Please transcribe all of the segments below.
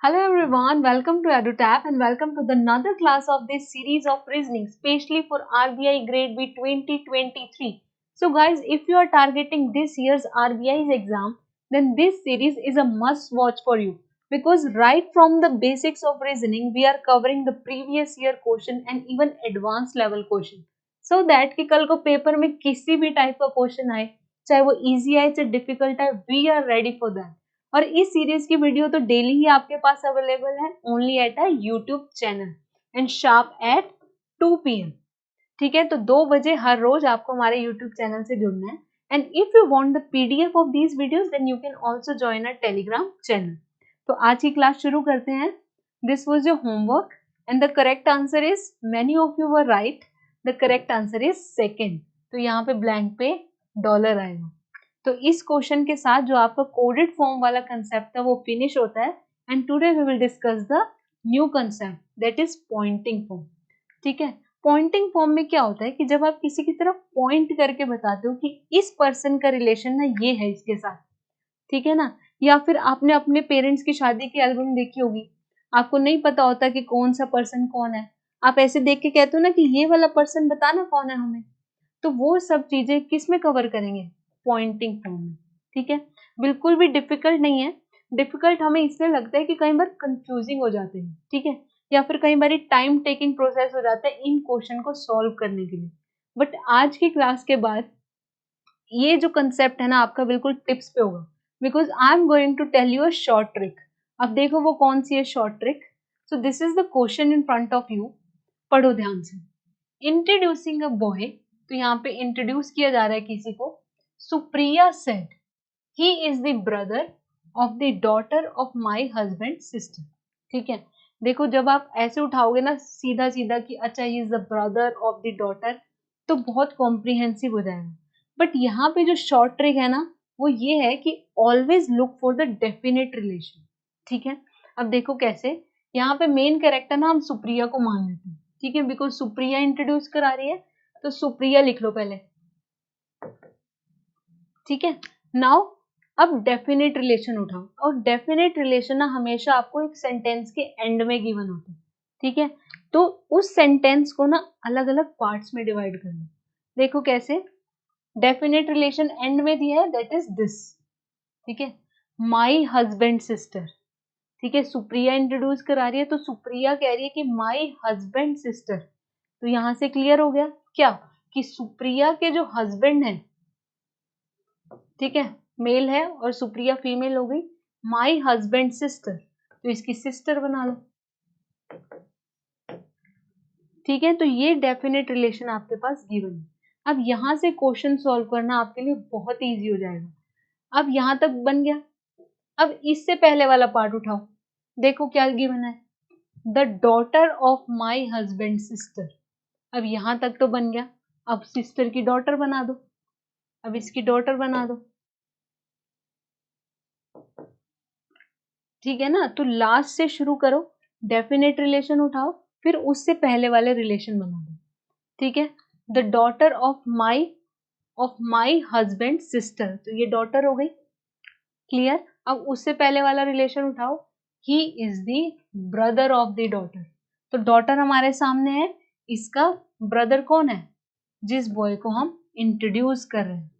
Hello everyone, welcome to EduTap and welcome to the another class of this series of reasoning, especially for RBI Grade B 2023. So guys, if you are targeting this year's RBI's exam, then this series is a must watch for you because right from the basics of reasoning, we are covering the previous year question and even advanced level question. So that कि कल को paper में किसी भी type का question आए, चाहे वो इजी आए चाहे डिफिकल्ट आए, we are ready for that. और इस सीरीज की वीडियो तो डेली ही आपके पास अवेलेबल है only at a YouTube channel and sharp at 2 PM. ठीक है, तो 2 बजे हर रोज आपको हमारे यूट्यूब चैनल से जुड़ना है. And if you want the PDF of these videos then you can also join a Telegram channel. तो आज की क्लास शुरू करते हैं. This was your homework and the correct answer is, many of you were right, the correct answer is second. तो यहाँ पे blank पे डॉलर आएगा. तो इस क्वेश्चन के साथ जो आपका कोडेड फॉर्म वाला कंसेप्ट है वो फिनिश होता है. And today we will discuss the new concept that is pointing form. ठीक है, पॉइंटिंग फॉर्म में क्या होता है कि जब आप किसी की तरफ पॉइंट करके बताते हो कि इस पर्सन का रिलेशन ना ये है इसके साथ, ठीक है ना. या फिर आपने अपने पेरेंट्स की शादी की एल्बम देखी होगी, आपको नहीं पता होता कि कौन सा पर्सन कौन है, आप ऐसे देख के कहते हो ना कि ये वाला पर्सन बताना कौन है हमें. तो वो सब चीजें किस में कवर करेंगे, पॉइंटिंग फॉर्म में. ठीक है, बिल्कुल भी डिफिकल्ट नहीं है. डिफिकल्ट हमें इसलिए लगता है कि कई बार कंफ्यूजिंग हो जाते हैं, ठीक है, या फिर कई बार टाइम टेकिंग प्रोसेस हो जाता है इन क्वेश्चन को सॉल्व करने के लिए. बट आज की क्लास के बाद ये जो कंसेप्ट है ना आपका बिल्कुल टिप्स पे होगा, because I am going to tell you a short trick. अब देखो वो कौन सी है short trick. So this is the question in front of you. पढ़ो ध्यान से. इंट्रोड्यूसिंग अ बॉय, तो यहाँ पे इंट्रोड्यूस किया जा रहा है किसी को. Supriya said he is the brother of the daughter of my husband sister. ठीक है, देखो जब आप ऐसे उठाओगे ना सीधा सीधा कि अच्छा ही is the brother of the daughter, तो बहुत कॉम्प्रिहेंसिव हो जाएगा. बट यहाँ पे जो शॉर्ट ट्रिक है ना वो ये है कि always look for the definite relation. ठीक है, अब देखो कैसे. यहाँ पे मेन कैरेक्टर ना हम सुप्रिया को मान लेते हैं, ठीक है, बिकॉज सुप्रिया इंट्रोड्यूस करा रही है, तो सुप्रिया लिख लो पहले. ठीक है, नाउ अब डेफिनेट रिलेशन उठाओ. और डेफिनेट रिलेशन ना हमेशा आपको एक सेंटेंस के एंड में गिवन होता है. ठीक है, तो उस सेंटेंस को ना अलग अलग पार्ट्स में डिवाइड कर लो. देखो कैसे. डेफिनेट रिलेशन एंड में दिया है दैट इज दिस. ठीक है, माई हस्बैंड सिस्टर. ठीक है, सुप्रिया इंट्रोड्यूस करा रही है तो सुप्रिया कह रही है कि माई हस्बैंड सिस्टर. तो यहां से क्लियर हो गया क्या कि सुप्रिया के जो हस्बैंड है, ठीक है, मेल है और सुप्रिया फीमेल हो गई. माई हस्बैंड सिस्टर, तो इसकी सिस्टर बना लो. ठीक है, तो ये डेफिनेट रिलेशन आपके पास गिवन है. अब यहां से क्वेश्चन सॉल्व करना आपके लिए बहुत इजी हो जाएगा. अब यहां तक बन गया. अब इससे पहले वाला पार्ट उठाओ. देखो क्या गिवन है, the daughter of my husband sister. अब यहां तक तो बन गया. अब सिस्टर की डॉटर बना दो. अब इसकी डॉटर बना दो. ठीक है ना, तो लास्ट से शुरू करो. डेफिनेट रिलेशन उठाओ, फिर उससे पहले वाले रिलेशन बना दो. ठीक है, the daughter of my husband sister, तो ये डॉटर हो गई. क्लियर. अब उससे पहले वाला रिलेशन उठाओ, ही is the brother of the daughter. तो डॉटर हमारे सामने है, इसका ब्रदर कौन है, जिस बॉय को हम इंट्रोड्यूस कर रहे हैं.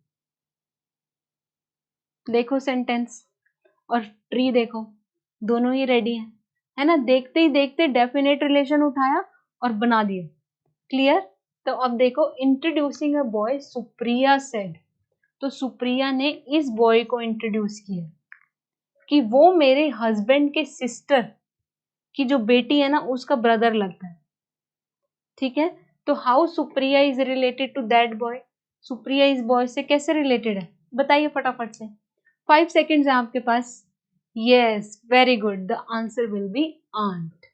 देखो सेंटेंस और ट्री देखो, दोनों ही रेडी हैं, है ना. देखते ही देखते डेफिनेट रिलेशन उठाया और बना दिया. क्लियर. तो अब देखो, introducing a boy Supriya said, तो सुप्रिया ने इस बॉय को इंट्रोड्यूस किया कि वो मेरे हस्बैंड के सिस्टर की जो बेटी है ना उसका ब्रदर लगता है. ठीक है, तो how Supriya is related to that boy. Supriya इस बॉय से कैसे रिलेटेड है बताइए फटाफट से. 5 सेकेंड्स है आपके पास. Yes, very good, the answer will be aunt.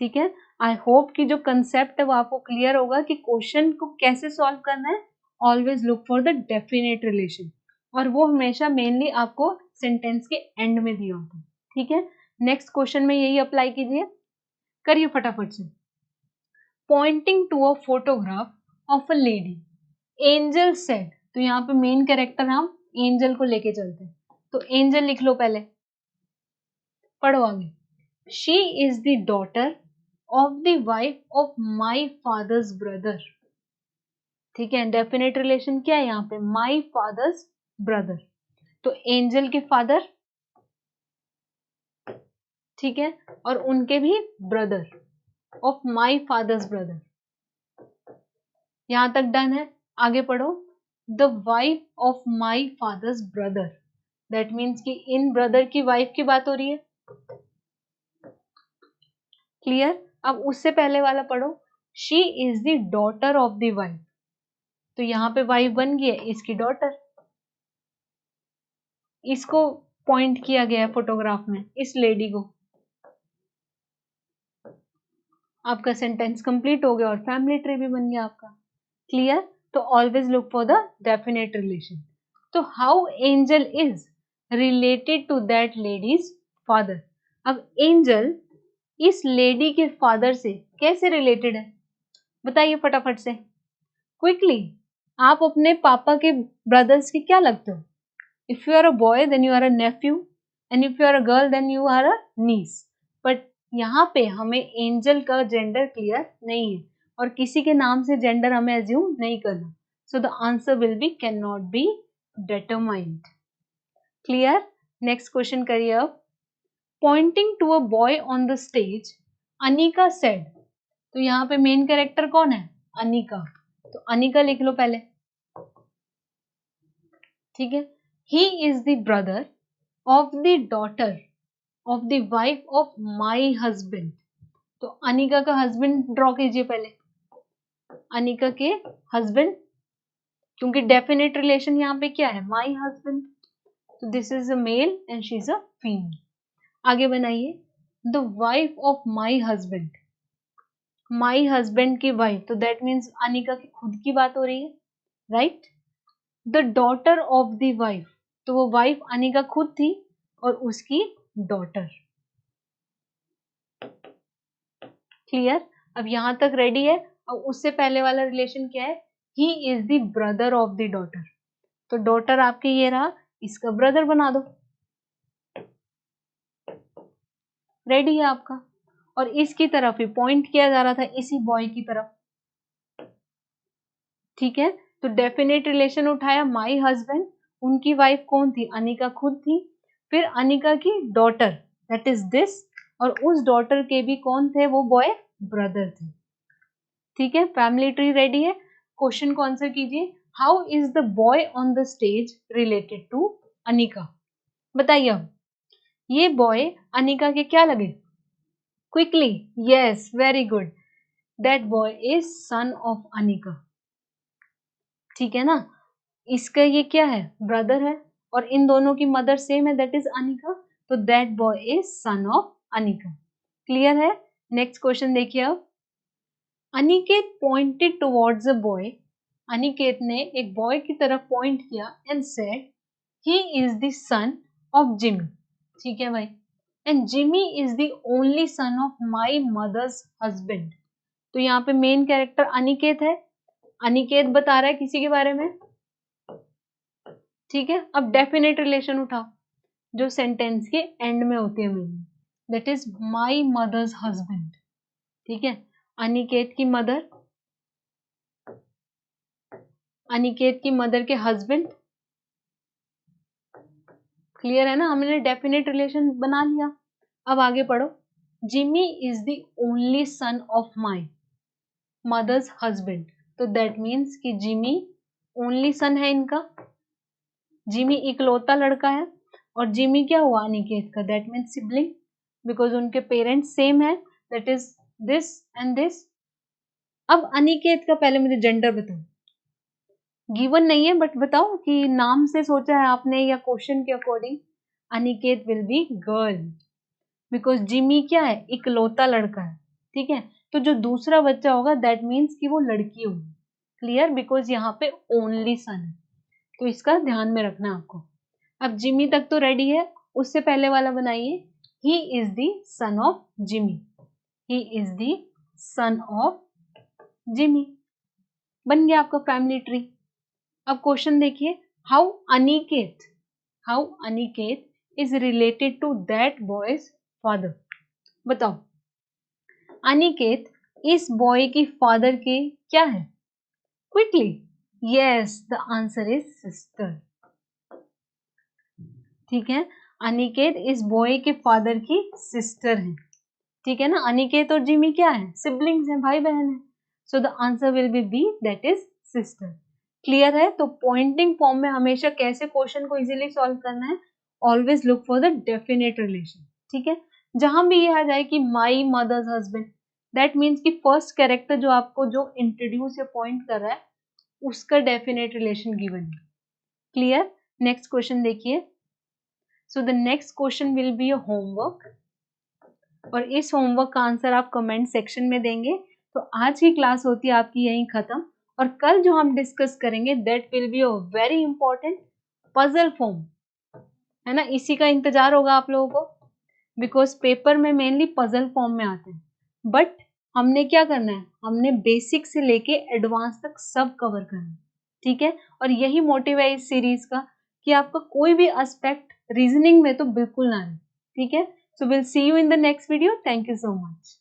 ठीक है, आई होप कि जो कंसेप्ट है वो आपको क्लियर होगा कि क्वेश्चन को कैसे सॉल्व करना है. Always look for the definite relation, और वो हमेशा मेनली आपको सेंटेंस के एंड में दिया होता है. ठीक है, नेक्स्ट क्वेश्चन में यही अप्लाई कीजिए. करिए फटाफट से. Pointing to a photograph of a lady, Angel said, तो यहाँ पे मेन कैरेक्टर हम एंजल को लेके चलते हैं. तो एंजल लिख लो पहले. पढ़ो आगे। She is the daughter of the wife of my father's brother. ठीक है, डेफिनेट रिलेशन क्या है यहाँ पे, माई फादर्स ब्रदर, तो एंजल के फादर, ठीक है, और उनके भी brother, of my father's brother. यहां तक डन है, आगे पढ़ो। The wife of my father's brother, that means कि इन ब्रदर की वाइफ की बात हो रही है। क्लियर। अब उससे पहले वाला पढ़ो, she is the daughter of the wife, तो यहां पे वाइफ बन गई है इसकी डॉटर, इसको पॉइंट किया गया है फोटोग्राफ में, इस लेडी को। आपका सेंटेंस कंप्लीट हो गया और फैमिली ट्री भी बन गया आपका। क्लियर। तो always look for the definite relation. तो how Angel is related to that lady's father. अब एंजल इस लेडी के फादर से कैसे रिलेटेड है, बताइए फटाफट से, क्विकली। आप अपने पापा के ब्रदर्स के क्या लगते हो? If you are a boy then you are a nephew, and if you are a girl then you are a niece. But यहाँ पे हमें एंजल का जेंडर क्लियर नहीं है और किसी के नाम से जेंडर हमें एज्यूम नहीं करना, so the answer will be can not be determined. Clear. Next question करिए अब। Pointing to a boy on the stage, Anika said, तो यहाँ पे मेन कैरेक्टर कौन है? अनिका, तो अनिका लिख लो पहले, ठीक है। ही is the brother of the daughter of the wife of my husband, तो अनिका का हस्बैंड ड्रॉ कीजिए पहले, अनिका के हस्बैंड, क्योंकि डेफिनेट रिलेशन यहाँ पे क्या है, माई हस्बैंड, तो this is a male and she is a female. आगे बनाइए, the wife of my husband, my husband की वाइफ, तो दैट मीन्स अनिका की खुद की बात हो रही है, right. The daughter of the wife, तो वो वाइफ अनिका खुद थी और उसकी डॉटर। क्लियर। अब यहां तक रेडी है। और उससे पहले वाला रिलेशन क्या है, ही is the brother of the daughter, तो डॉटर आपके ये रहा, इसका ब्रदर बना दो, रेडी है आपका। और इसकी तरफ ही पॉइंट किया जा रहा था, इसी बॉय की तरफ, ठीक है। तो डेफिनेट रिलेशन उठाया, माई हस्बैंड, उनकी वाइफ कौन थी, अनिका खुद थी, फिर अनिका की डॉटर दैट इज दिस, और उस डॉटर के भी कौन थे, वो बॉय ब्रदर थे, ठीक है। फैमिली ट्री रेडी है। क्वेश्चन को आंसर कीजिए, how is the boy on the stage related to Anika, बताइए। अब ये बॉय अनिका के क्या लगे, quickly, yes very good, that boy is son of Anika, ठीक है ना। इसका ये क्या है, ब्रदर है, और इन दोनों की मदर सेम है, दैट इज अनिका, तो that boy is son of Anika. Clear है। नेक्स्ट क्वेश्चन देखिए अब। Aniket pointed towards a boy, Aniket ने एक बॉय की तरफ पॉइंट किया and said he is the son of Jimmy, ठीक है भाई, and Jimmy is the only son of my mother's husband, तो यहाँ पे मेन कैरेक्टर अनिकेत है, अनिकेत बता रहा है किसी के बारे में, ठीक है। अब डेफिनेट रिलेशन उठाओ जो सेंटेंस के एंड में होती है mainly, that is my mother's husband, ठीक है। अनिकेत की मदर, अनिकेत की मदर के हस्बैंड, क्लियर है ना, हमने डेफिनेट रिलेशन बना लिया। अब आगे पढ़ो, Jimmy is the only son of my mother's husband, तो दैट मीन्स कि जिमी ओनली सन है इनका, जिमी इकलौता लड़का है, और जिमी क्या हुआ अनिकेत का, दैट मीन्स सिबलिंग, बिकॉज उनके पेरेंट्स सेम है, that is this and this. अब अनिकेत का पहले मुझे जेंडर बताओ, गिवन नहीं है बट बताओ कि नाम से सोचा है आपने या क्वेश्चन के according, Aniket will be girl, because Jimmy क्या है, इकलौता लड़का है, ठीक है। तो जो दूसरा बच्चा होगा दैट मीन्स कि वो लड़की होगी, क्लियर, बिकॉज यहाँ पे ओनली सन है, तो इसका ध्यान में रखना है आपको। अब जिमी तक तो रेडी है, उससे पहले वाला बनाइए, he is the son of Jimmy, he is the son of Jimmy, बन गया आपका फैमिली ट्री। अब क्वेश्चन देखिए, how Aniket is related to that boy's father. बताओ अनिकेत इस बॉय की फादर के क्या है? Quickly, yes the answer is sister. ठीक है, अनिकेत इस बॉय के फादर की सिस्टर है। ठीक है ना, अनिकेत और जिमी क्या है? सिबलिंग्स हैं, भाई बहन है। So the answer will be B, that is sister. Clear है? तो पॉइंटिंग फॉर्म में हमेशा कैसे क्वेश्चन को इजीली सॉल्व करना है? Always look for the definite relation. ठीक है, जहां भी ये आ जाए कि my mother's husband, that means कि फर्स्ट कैरेक्टर जो आपको जो इंट्रोड्यूस या पॉइंट कर रहा है उसका डेफिनेट रिलेशन गिवन है। क्लियर? नेक्स्ट क्वेश्चन देखिए। So the next question will be a homework, और इस होमवर्क का आंसर आप कमेंट सेक्शन में देंगे। तो आज की क्लास होती है आपकी यहीं खत्म, और कल जो हम डिस्कस करेंगे that will be a very important puzzle form, है ना। इसी का इंतजार होगा आप लोगों को, बिकॉज पेपर में मेनली पजल फॉर्म में आते हैं। बट हमने क्या करना है, हमने बेसिक से लेके एडवांस तक सब कवर करना है। ठीक है, और यही मोटिव है इस सीरीज का कि आपका कोई भी एस्पेक्ट रीजनिंग में तो बिल्कुल ना रहे। ठीक है, so we'll see you in the next video. Thank you so much.